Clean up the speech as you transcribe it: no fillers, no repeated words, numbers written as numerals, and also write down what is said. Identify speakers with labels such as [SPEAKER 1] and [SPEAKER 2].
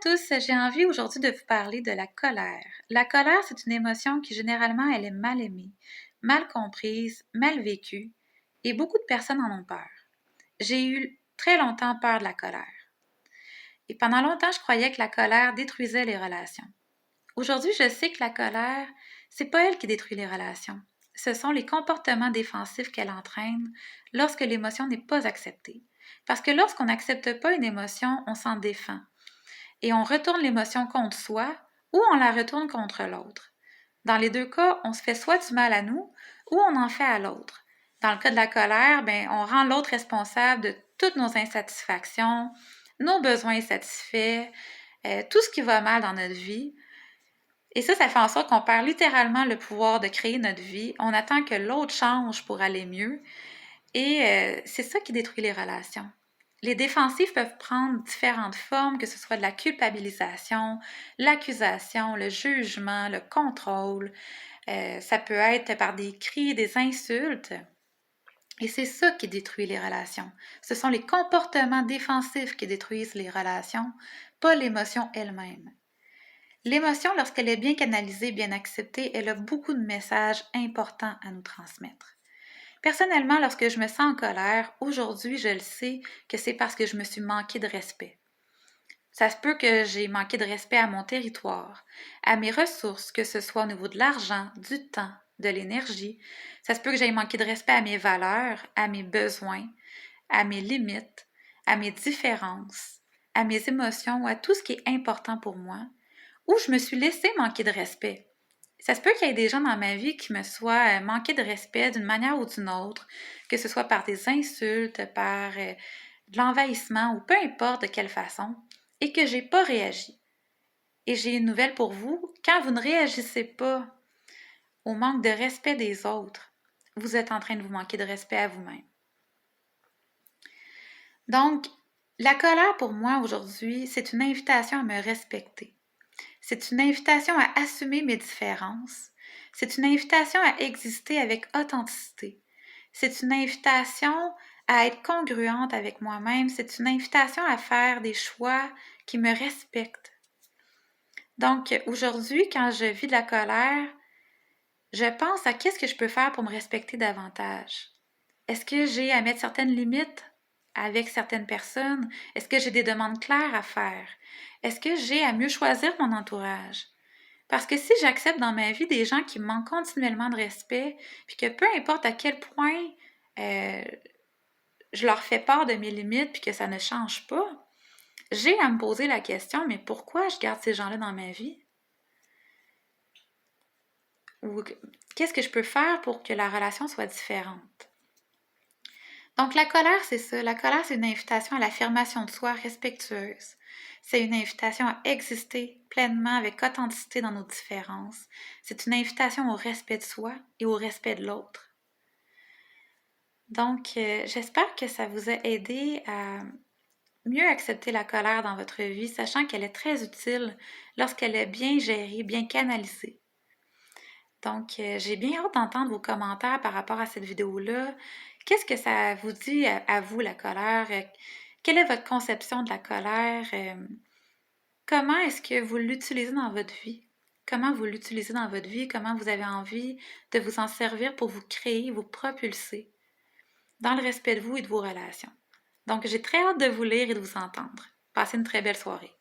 [SPEAKER 1] tous, j'ai envie aujourd'hui de vous parler de la colère. La colère, c'est une émotion qui généralement elle est mal aimée, mal comprise, mal vécue, et beaucoup de personnes en ont peur. J'ai eu très longtemps peur de la colère. Et pendant longtemps, je croyais que la colère détruisait les relations. Aujourd'hui, je sais que la colère, c'est pas elle qui détruit les relations. Ce sont les comportements défensifs qu'elle entraîne lorsque l'émotion n'est pas acceptée. Parce que lorsqu'on n'accepte pas une émotion, on s'en défend et on retourne l'émotion contre soi ou on la retourne contre l'autre. Dans les deux cas, on se fait soit du mal à nous ou on en fait à l'autre. Dans le cas de la colère, on rend l'autre responsable de toutes nos insatisfactions, nos besoins insatisfaits, tout ce qui va mal dans notre vie. Et ça fait en sorte qu'on perd littéralement le pouvoir de créer notre vie. On attend que l'autre change pour aller mieux. Et c'est ça qui détruit les relations. Les défensifs peuvent prendre différentes formes, que ce soit de la culpabilisation, l'accusation, le jugement, le contrôle. Ça peut être par des cris, des insultes. Et c'est ça qui détruit les relations. Ce sont les comportements défensifs qui détruisent les relations, pas l'émotion elle-même. L'émotion, lorsqu'elle est bien canalisée, bien acceptée, elle a beaucoup de messages importants à nous transmettre. Personnellement, lorsque je me sens en colère, aujourd'hui, je le sais que c'est parce que je me suis manqué de respect. Ça se peut que j'ai manqué de respect à mon territoire, à mes ressources, que ce soit au niveau de l'argent, du temps, de l'énergie. Ça se peut que j'aie manqué de respect à mes valeurs, à mes besoins, à mes limites, à mes différences, à mes émotions ou à tout ce qui est important pour moi, ou je me suis laissé manquer de respect. Ça se peut qu'il y ait des gens dans ma vie qui me soient manqué de respect d'une manière ou d'une autre, que ce soit par des insultes, par de l'envahissement ou peu importe de quelle façon, et que j'ai pas réagi. Et j'ai une nouvelle pour vous, quand vous ne réagissez pas au manque de respect des autres, vous êtes en train de vous manquer de respect à vous-même. Donc, la colère pour moi aujourd'hui, c'est une invitation à me respecter. C'est une invitation à assumer mes différences. C'est une invitation à exister avec authenticité. C'est une invitation à être congruente avec moi-même. C'est une invitation à faire des choix qui me respectent. Donc, aujourd'hui, quand je vis de la colère, je pense à qu'est-ce que je peux faire pour me respecter davantage. Est-ce que j'ai à mettre certaines limites avec certaines personnes? Est-ce que j'ai des demandes claires à faire? Est-ce que j'ai à mieux choisir mon entourage? Parce que si j'accepte dans ma vie des gens qui me manquent continuellement de respect, puis que peu importe à quel point euh, je leur fais part de mes limites, puis que ça ne change pas, j'ai à me poser la question, mais pourquoi je garde ces gens-là dans ma vie? Ou qu'est-ce que je peux faire pour que la relation soit différente? Donc la colère, c'est ça. La colère, c'est une invitation à l'affirmation de soi respectueuse. C'est une invitation à exister pleinement avec authenticité dans nos différences. C'est une invitation au respect de soi et au respect de l'autre. Donc, j'espère que ça vous a aidé à mieux accepter la colère dans votre vie, sachant qu'elle est très utile lorsqu'elle est bien gérée, bien canalisée. Donc, j'ai bien hâte d'entendre vos commentaires par rapport à cette vidéo-là. Qu'est-ce que ça vous dit à vous, la colère? Quelle est votre conception de la colère? Comment est-ce que vous l'utilisez dans votre vie? Comment vous l'utilisez dans votre vie? Comment vous avez envie de vous en servir pour vous créer, vous propulser dans le respect de vous et de vos relations? Donc, j'ai très hâte de vous lire et de vous entendre. Passez une très belle soirée.